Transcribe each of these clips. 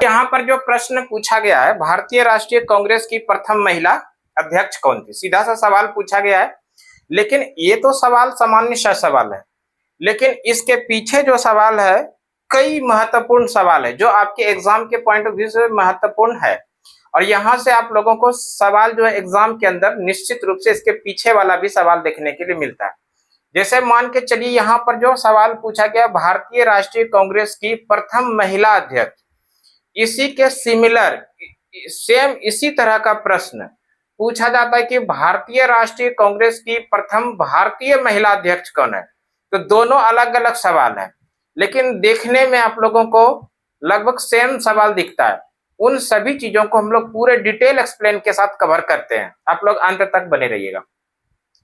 यहाँ पर जो प्रश्न पूछा गया है, भारतीय राष्ट्रीय कांग्रेस की प्रथम महिला अध्यक्ष कौन थी, सीधा सा सवाल पूछा गया है। लेकिन ये तो सवाल सामान्य सा सवाल है, लेकिन इसके पीछे जो सवाल है, कई महत्वपूर्ण सवाल है जो आपके एग्जाम के पॉइंट ऑफ व्यू से महत्वपूर्ण है। और यहाँ से आप लोगों को सवाल जो है एग्जाम के अंदर निश्चित रूप से इसके पीछे वाला भी सवाल देखने के लिए मिलता है। जैसे मान के चलिए यहाँ पर जो सवाल पूछा गया, भारतीय राष्ट्रीय कांग्रेस की प्रथम महिला अध्यक्ष, इसी के सिमिलर सेम इसी तरह का प्रश्न पूछा जाता है कि भारतीय राष्ट्रीय कांग्रेस की प्रथम भारतीय महिला अध्यक्ष कौन है। तो दोनों अलग अलग सवाल है, लेकिन देखने में आप लोगों को लगभग सेम सवाल दिखता है। उन सभी चीजों को हम लोग पूरे डिटेल एक्सप्लेन के साथ कवर करते हैं, आप लोग अंत तक बने रहिएगा।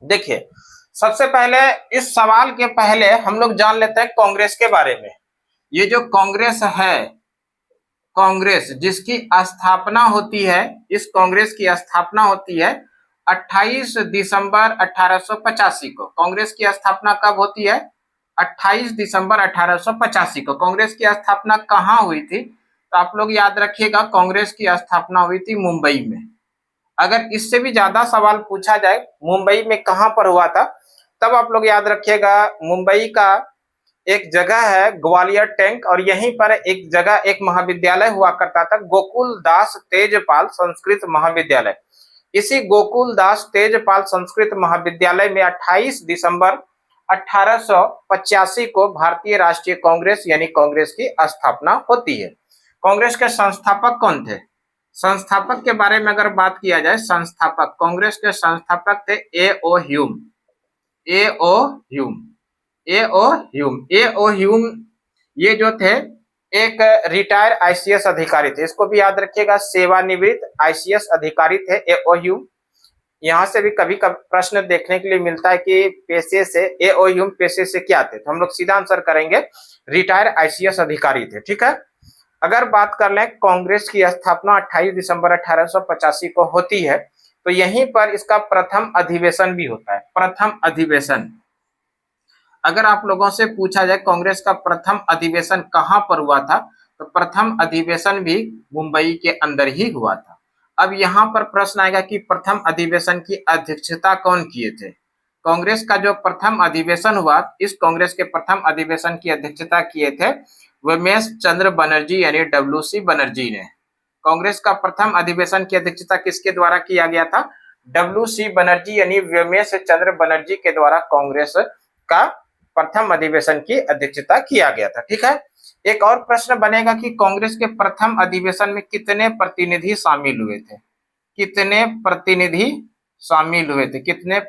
देखिए, सबसे पहले इस सवाल के पहले हम लोग जान लेते हैं कांग्रेस के बारे में। ये जो कांग्रेस है, कांग्रेस जिसकी स्थापना होती है, इस कांग्रेस की स्थापना होती है 28 दिसंबर 1885 को। कांग्रेस की स्थापना कब होती है? 28 दिसंबर 1885 को। कांग्रेस की स्थापना कहाँ हुई थी? तो आप लोग याद रखिएगा, कांग्रेस की स्थापना हुई थी मुंबई में। अगर इससे भी ज्यादा सवाल पूछा जाए मुंबई में कहां पर हुआ था, तब आप लोग याद रखिएगा मुंबई का एक जगह है ग्वालियर टैंक, और यहीं पर एक जगह एक महाविद्यालय हुआ करता था, गोकुल दास तेजपाल संस्कृत महाविद्यालय। इसी गोकुल दास तेजपाल संस्कृत महाविद्यालय में 28 दिसंबर 1885 को भारतीय राष्ट्रीय कांग्रेस यानी कांग्रेस की स्थापना होती है। कांग्रेस के संस्थापक कौन थे? संस्थापक के बारे में अगर बात किया जाए, संस्थापक कांग्रेस के संस्थापक थे A O. Hume. A O. Hume, A O. Hume, A O. Hume ये जो थे एक रिटायर आईसीएस अधिकारी थे। इसको भी याद रखिएगा, सेवानिवृत्त आईसीएस अधिकारी थे ए.ओ. ह्यूम। यहाँ से भी कभी कभी प्रश्न देखने के लिए मिलता है कि पेशे से ए.ओ. ह्यूम पेशे से क्या थे, तो हम लोग सीधा आंसर करेंगे रिटायर आईसीएस अधिकारी थे। ठीक है। अगर बात कर लें, कांग्रेस की स्थापना 28 दिसंबर 1885 को होती है, तो यहीं पर इसका प्रथम अधिवेशन भी होता है। प्रथम अधिवेशन, अगर आप लोगों से पूछा जाए कांग्रेस का प्रथम अधिवेशन कहां पर हुआ था, तो प्रथम अधिवेशन भी मुंबई के अंदर ही हुआ था। अब यहां पर प्रश्न आएगा कि प्रथम अधिवेशन की अध्यक्षता कौन किए थे? कांग्रेस का जो प्रथम अधिवेशन हुआ, इस कांग्रेस के प्रथम अधिवेशन की अध्यक्षता किए थे व्योमेश चंद्र बनर्जी यानी डब्ल्यू.सी. बनर्जी ने। कांग्रेस का प्रथम अधिवेशन की अध्यक्षता किसके द्वारा किया गया था? डब्ल्यू.सी. बनर्जी यानी व्योमेश चंद्र बनर्जी के द्वारा कांग्रेस का प्रथम अधिवेशन की अध्यक्षता किया गया था। ठीक है। एक और प्रश्न बनेगा कि कांग्रेस के प्रथम अधिवेशन में कितने प्रतिनिधि शामिल हुए थे? कितने प्रतिनिधि शामिल हुए थे? कितने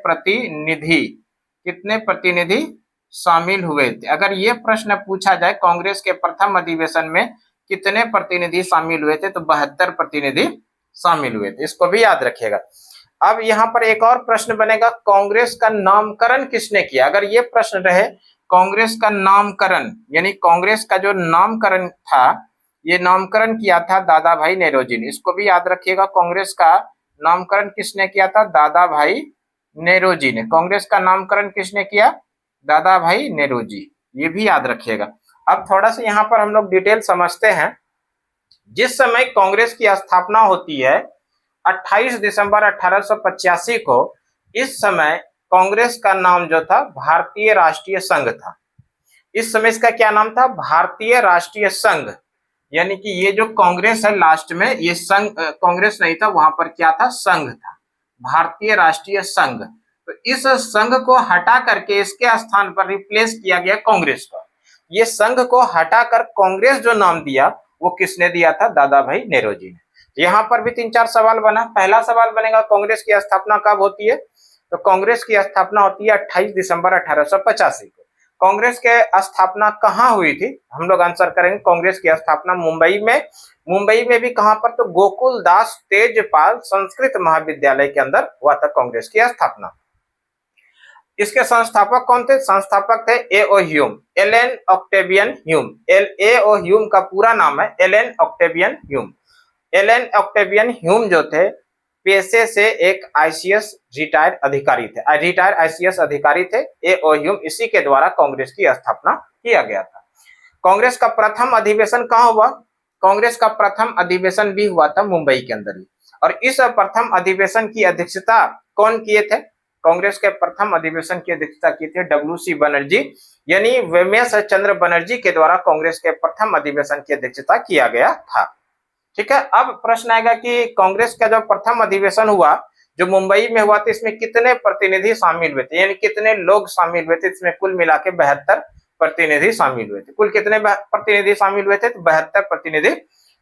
प्रतिनिधि शामिल हुए थे? अगर ये प्रश्न पूछा जाए कांग्रेस के प्रथम अधिवेशन में कितने प्रतिनिधि शामिल हुए थे, तो 72 प्रतिनिधि शामिल हुए थे। इसको भी याद रखिएगा। अब यहाँ पर एक और प्रश्न बनेगा, कांग्रेस का नामकरण किसने किया? अगर ये प्रश्न रहे कांग्रेस का नामकरण, यानी कांग्रेस का जो नामकरण था, ये नामकरण किया था दादा भाई नेरोजी ने। इसको भी याद रखिएगा, कांग्रेस का नामकरण किसने किया था? दादा भाई नेरोजी ने। कांग्रेस का नामकरण किसने किया? दादा भाई नेरोजी, ये भी याद रखिएगा। अब थोड़ा सा यहाँ पर हम लोग डिटेल समझते हैं। जिस समय कांग्रेस की स्थापना होती है 28 दिसंबर 1885 को, इस समय कांग्रेस का नाम जो था भारतीय राष्ट्रीय संघ था। इस समय इसका क्या नाम था? भारतीय राष्ट्रीय संघ। यानी कि ये जो कांग्रेस है लास्ट में, ये संघ कांग्रेस नहीं था, वहां पर क्या था? संघ था, भारतीय राष्ट्रीय संघ। तो इस संघ को हटा करके इसके स्थान पर रिप्लेस किया गया कांग्रेस का। ये संघ को हटाकर कांग्रेस जो नाम दिया वो किसने दिया था? दादा भाई नेरोजी ने। यहाँ पर भी 3-4 सवाल बना। पहला सवाल बनेगा, कांग्रेस की स्थापना कब होती है? तो कांग्रेस की स्थापना होती है 28 दिसंबर 1885 को। कांग्रेस के स्थापना कहाँ हुई थी? हम लोग आंसर करेंगे, कांग्रेस की स्थापना मुंबई में। मुंबई में भी कहां पर? तो गोकुल दास तेजपाल संस्कृत महाविद्यालय के अंदर हुआ था कांग्रेस की स्थापना। इसके संस्थापक कौन थे? संस्थापक थे A O. Hume, Allan Octavian Hume. A O. Hume का पूरा नाम है Allan Octavian Hume. Allan Octavian Hume जो थे पेशे से एक आईसीएस रिटायर्ड अधिकारी थे, रिटायर्ड आईसीएस अधिकारी थे ए.ओ. ह्यूम। इसी के द्वारा कांग्रेस की स्थापना किया गया था। कांग्रेस का प्रथम अधिवेशन कहाँ हुआ? कांग्रेस का प्रथम अधिवेशन भी हुआ था मुंबई के अंदर ही। और इस प्रथम अधिवेशन की अध्यक्षता कौन किए थे? कांग्रेस के प्रथम अधिवेशन की अध्यक्षता की थी डब्ल्यू.सी. बनर्जी, यानी वेमेश चंद्र बनर्जी के द्वारा कांग्रेस के प्रथम अधिवेशन की अध्यक्षता किया गया था। ठीक है, अब प्रश्न आएगा कि कांग्रेस का जो प्रथम अधिवेशन हुआ जो मुंबई में हुआ था, इसमें कितने प्रतिनिधि शामिल हुए थे, यानी कितने लोग शामिल हुए थे? इसमें कुल मिला के 72 प्रतिनिधि शामिल हुए थे। कुल कितने प्रतिनिधि शामिल हुए थे? तो 72 प्रतिनिधि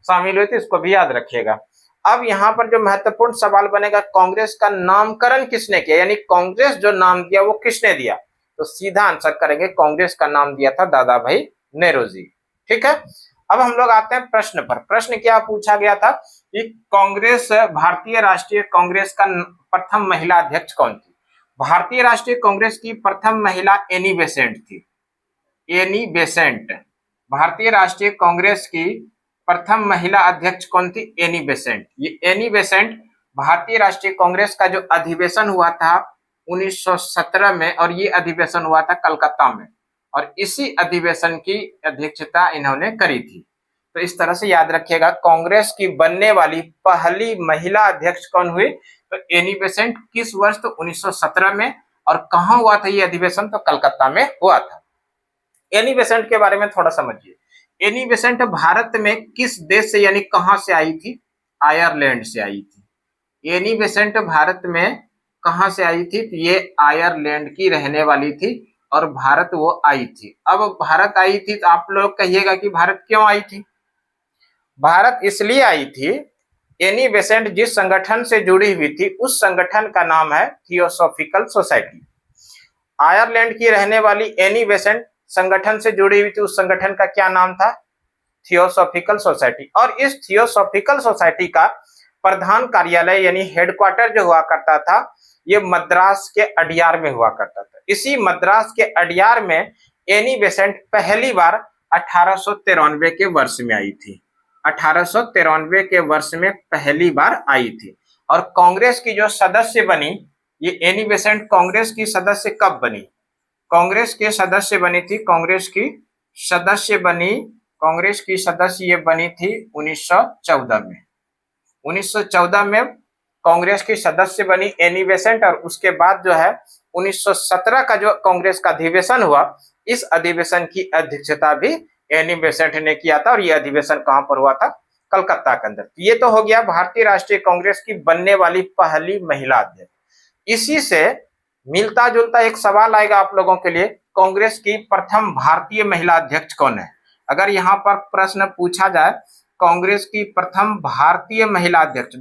शामिल हुए थे, इसको भी याद रखिएगा। अब यहाँ पर जो महत्वपूर्ण सवाल बनेगा, कांग्रेस का नामकरण किसने किया, यानी कांग्रेस जो नाम दिया वो किसने दिया? तो सीधा आंसर करेंगे, कांग्रेस का नाम दिया था दादा भाई नेहरू जी। ठीक है, अब हम लोग आते हैं प्रश्न पर। प्रश्न क्या पूछा गया था कि कांग्रेस, भारतीय राष्ट्रीय कांग्रेस का प्रथम महिला अध्यक्ष कौन थी? भारतीय राष्ट्रीय कांग्रेस की प्रथम महिला एनी बेसेंट थी। एनी बेसेंट, भारतीय राष्ट्रीय कांग्रेस की प्रथम महिला अध्यक्ष कौन थी? Annie Besant. ये एनी बेसेंट भारतीय राष्ट्रीय कांग्रेस का जो अधिवेशन हुआ था 1917 में, और ये अधिवेशन हुआ था कलकत्ता में, और इसी अधिवेशन की अध्यक्षता इन्होंने करी थी। तो इस तरह से याद रखिएगा, कांग्रेस की बनने वाली पहली महिला अध्यक्ष कौन हुई? तो एनी बेसेंट। किस वर्ष? तो 1917 में। और कहाँ हुआ था ये अधिवेशन? तो कलकत्ता में हुआ था। एनी बेसेंट के बारे में थोड़ा समझिए। एनी बेसेंट भारत में किस देश से, यानी कहां से आई थी? आयरलैंड से आई थी। एनी बेसेंट भारत में कहां से आई थी? तो ये आयरलैंड की रहने वाली थी और भारत वो आई थी। अब भारत आई थी तो आप लोग कहिएगा कि भारत क्यों आई थी? भारत इसलिए आई थी, एनी बेसेंट जिस संगठन से जुड़ी हुई थी उस संगठन का नाम है थियोसॉफिकल सोसाइटी। आयरलैंड की रहने वाली एनी बेसेंट संगठन से जुड़ी हुई थी, उस संगठन का क्या नाम था? Theosophical society. और इस थियोसॉफिकल सोसाइटी का प्रधान कार्यालय यानी हेडक्वार्टर जो हुआ करता था, ये मद्रास के अडियार में हुआ करता था। इसी मद्रास के अडियार में एनी बेसेंट पहली बार 1893 के वर्ष में आई थी। 1893 के वर्ष में पहली बार आई थी। और कांग्रेस की जो सदस्य बनी, ये एनी बेसेंट कांग्रेस की सदस्य कब बनी? कांग्रेस के सदस्य बनी थी, कांग्रेस की सदस्य ये बनी थी 1914 में। 1914 में कांग्रेस की सदस्य बनी एनी बेसेंट। और उसके बाद जो है 1917 का जो कांग्रेस का अधिवेशन हुआ, इस अधिवेशन की अध्यक्षता भी एनी बेसेंट ने किया था। और ये अधिवेशन कहां पर हुआ था? कलकत्ता के अंदर। ये तो हो गया भारतीय राष्ट्रीय कांग्रेस की बनने वाली पहली महिला अध्यक्ष। इसी से मिलता जुलता एक सवाल आएगा आप लोगों के लिए, कांग्रेस की प्रथम भारतीय महिला अध्यक्ष कौन है? अगर यहाँ पर प्रश्न पूछा जाए कांग्रेस की प्रथम भारतीय महिला अध्यक्ष,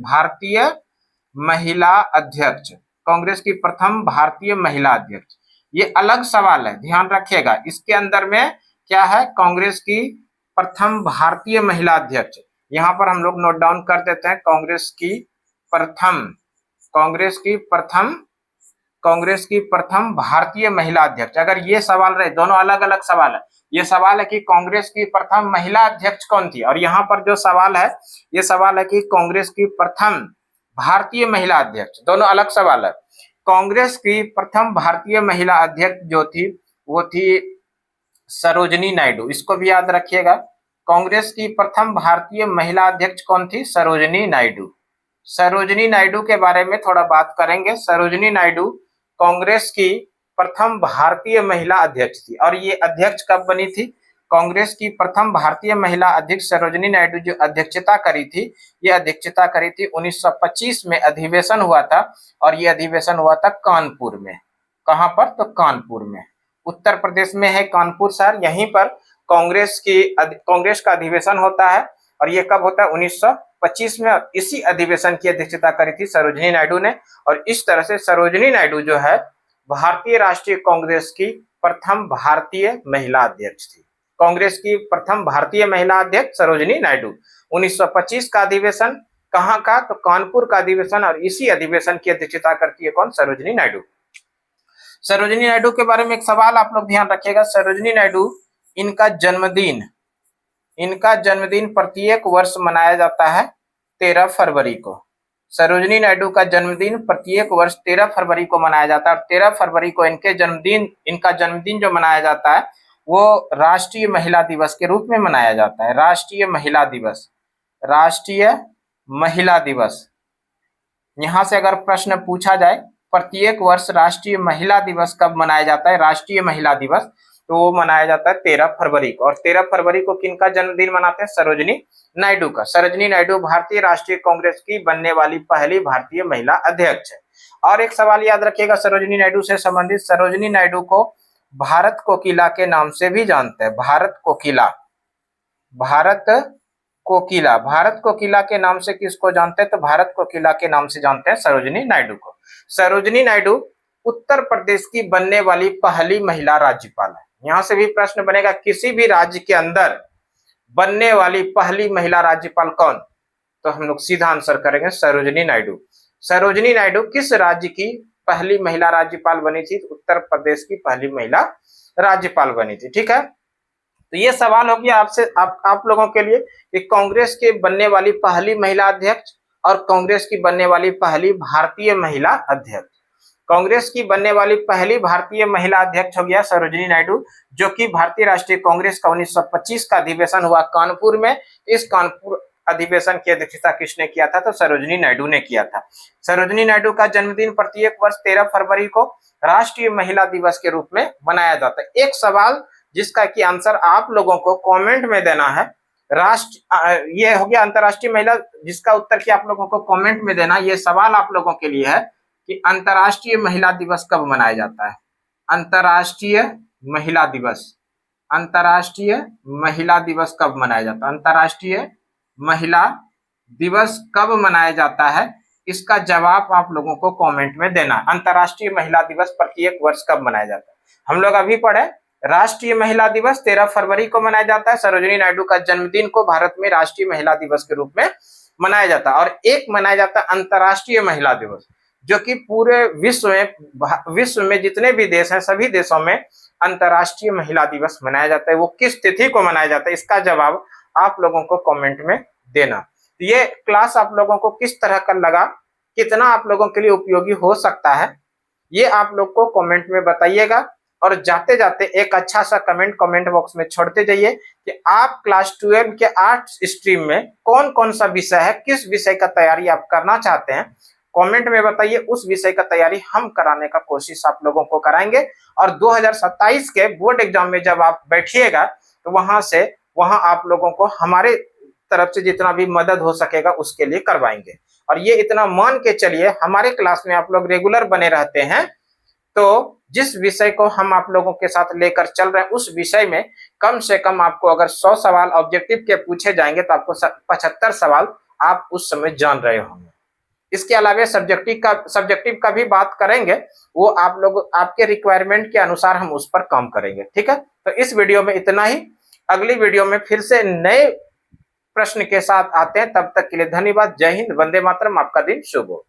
कांग्रेस की प्रथम भारतीय महिला अध्यक्ष, ये अलग सवाल है, ध्यान रखिएगा। इसके अंदर में क्या है? कांग्रेस की प्रथम भारतीय महिला अध्यक्ष, यहाँ पर हम लोग नोट डाउन कर देते हैं। कांग्रेस की प्रथम भारतीय महिला अध्यक्ष। अगर ये सवाल रहे, दोनों अलग अलग सवाल है। ये सवाल है कि कांग्रेस की प्रथम महिला अध्यक्ष कौन थी, और यहाँ पर जो सवाल है, ये सवाल है कि कांग्रेस की प्रथम भारतीय महिला अध्यक्ष, दोनों अलग सवाल है। कांग्रेस की प्रथम भारतीय महिला अध्यक्ष जो थी वो थी सरोजनी नायडू, इसको भी याद रखिएगा। कांग्रेस की प्रथम भारतीय महिला अध्यक्ष कौन थी? सरोजनी नायडू। सरोजनी नायडू के बारे में थोड़ा बात करेंगे। सरोजनी नायडू कांग्रेस की प्रथम भारतीय महिला अध्यक्ष थी। और ये अध्यक्ष कब बनी थी? कांग्रेस की प्रथम भारतीय महिला अध्यक्ष सरोजनी नायडू जो अध्यक्षता करी थी, ये अध्यक्षता करी थी 1925 में अधिवेशन हुआ था। और ये अधिवेशन हुआ था कानपुर में। कहां पर? तो कानपुर में, उत्तर प्रदेश में है कानपुर शहर। यहीं पर कांग्रेस का अधिवेशन होता है। और ये कब होता है? 1925 में। और इसी अधिवेशन की अध्यक्षता करी थी सरोजनी नायडू ने। और इस तरह से सरोजनी नायडू जो है भारतीय राष्ट्रीय कांग्रेस की प्रथम भारतीय महिला अध्यक्ष थी। कांग्रेस की प्रथम भारतीय महिला अध्यक्ष सरोजनी नायडू। 1925 का अधिवेशन कहाँ का? तो कानपुर का अधिवेशन। और इसी अधिवेशन की अध्यक्षता करती है कौन? सरोजनी नायडू। सरोजनी नायडू के बारे में एक सवाल आप लोग ध्यान रखिएगा। सरोजनी नायडू, इनका जन्मदिन प्रत्येक वर्ष मनाया जाता है 13 फरवरी को। सरोजनी नायडू का जन्मदिन प्रत्येक वर्ष 13 फरवरी को मनाया जाता है। और 13 फरवरी को इनका जन्मदिन जो मनाया जाता है वो राष्ट्रीय महिला दिवस के रूप में मनाया जाता है। राष्ट्रीय महिला दिवस, राष्ट्रीय महिला दिवस। यहां से अगर प्रश्न पूछा जाए प्रत्येक वर्ष राष्ट्रीय महिला दिवस कब मनाया जाता है, राष्ट्रीय महिला दिवस, तो वो मनाया जाता है 13 फरवरी को। और 13 फरवरी को किनका जन्मदिन मनाते हैं, सरोजिनी नायडू का। सरोजिनी नायडू भारतीय राष्ट्रीय कांग्रेस की बनने वाली पहली भारतीय महिला अध्यक्ष है। और एक सवाल याद रखिएगा सरोजिनी नायडू से संबंधित, सरोजिनी नायडू को भारत कोकिला के नाम से भी जानते हैं। भारत कोकिला, भारत कोकिला, भारत कोकिला के नाम से किसको जानते हैं, तो भारत कोकिला के नाम से जानते हैं सरोजिनी नायडू को। सरोजिनी नायडू उत्तर प्रदेश की बनने वाली पहली महिला राज्यपाल है। यहां से भी प्रश्न बनेगा किसी भी राज्य के अंदर बनने वाली पहली महिला राज्यपाल कौन, तो हम लोग सीधा आंसर करेंगे सरोजिनी नायडू। सरोजिनी नायडू किस राज्य की पहली महिला राज्यपाल बनी थी, उत्तर प्रदेश की पहली महिला राज्यपाल बनी थी। ठीक है, तो ये सवाल हो गया आपसे आप लोगों के लिए कि कांग्रेस के बनने वाली पहली महिला अध्यक्ष और कांग्रेस की बनने वाली पहली भारतीय महिला अध्यक्ष। कांग्रेस की बनने वाली पहली भारतीय महिला अध्यक्ष हो गया सरोजिनी नायडू, जो कि भारतीय राष्ट्रीय कांग्रेस का 1925 का अधिवेशन हुआ कानपुर में। इस कानपुर अधिवेशन की अध्यक्षता किसने किया था, तो सरोजिनी नायडू ने किया था। सरोजिनी नायडू का जन्मदिन प्रत्येक वर्ष 13 फरवरी को राष्ट्रीय महिला दिवस के रूप में मनाया जाता है। एक सवाल जिसका कि आंसर आप लोगों को कमेंट में देना है, ये हो गया अंतरराष्ट्रीय महिला, जिसका उत्तर कि आप लोगों को कमेंट में देना। ये सवाल आप लोगों के लिए है कि अंतरराष्ट्रीय महिला दिवस कब मनाया जाता है। अंतरराष्ट्रीय महिला दिवस, अंतरराष्ट्रीय महिला दिवस कब मनाया जाता है, अंतरराष्ट्रीय महिला दिवस कब मनाया जाता है, इसका जवाब आप लोगों को कमेंट में देना। अंतरराष्ट्रीय महिला दिवस प्रत्येक वर्ष कब मनाया जाता है। हम लोग अभी पढ़े राष्ट्रीय महिला दिवस 13 फरवरी को मनाया जाता है। सरोजिनी नायडू का जन्मदिन को भारत में राष्ट्रीय महिला दिवस के रूप में मनाया जाता है। और एक मनाया जाता है अंतरराष्ट्रीय महिला दिवस, जो कि पूरे विश्व में जितने भी देश हैं सभी देशों में अंतरराष्ट्रीय महिला दिवस मनाया जाता है। वो किस तिथि को मनाया जाता है, इसका जवाब आप लोगों को कमेंट में देना। ये क्लास आप लोगों को किस तरह का लगा, कितना आप लोगों के लिए उपयोगी हो सकता है, ये आप लोग को कमेंट में बताइएगा। और जाते जाते एक अच्छा सा कमेंट बॉक्स में छोड़ते जाइए कि आप क्लास 12 के आर्ट्स स्ट्रीम में कौन कौन सा विषय है, किस विषय का तैयारी आप करना चाहते हैं, कमेंट में बताइए। उस विषय का तैयारी हम कराने का कोशिश आप लोगों को कराएंगे। और 2027 के बोर्ड एग्जाम में जब आप बैठिएगा तो वहां आप लोगों को हमारे तरफ से जितना भी मदद हो सकेगा उसके लिए करवाएंगे। और ये इतना मान के चलिए, हमारे क्लास में आप लोग रेगुलर बने रहते हैं, तो जिस विषय को हम आप लोगों के साथ लेकर चल रहे हैं उस विषय में कम से कम आपको अगर 100 सवाल ऑब्जेक्टिव के पूछे जाएंगे तो आपको 75 सवाल आप उस समय जान रहे होंगे। इसके अलावा सब्जेक्टिव का भी बात करेंगे, वो आप लोग आपके रिक्वायरमेंट के अनुसार हम उस पर काम करेंगे। ठीक है, तो इस वीडियो में इतना ही। अगली वीडियो में फिर से नए प्रश्न के साथ आते हैं। तब तक के लिए धन्यवाद। जय हिंद, वंदे मातरम। आपका दिन शुभ हो।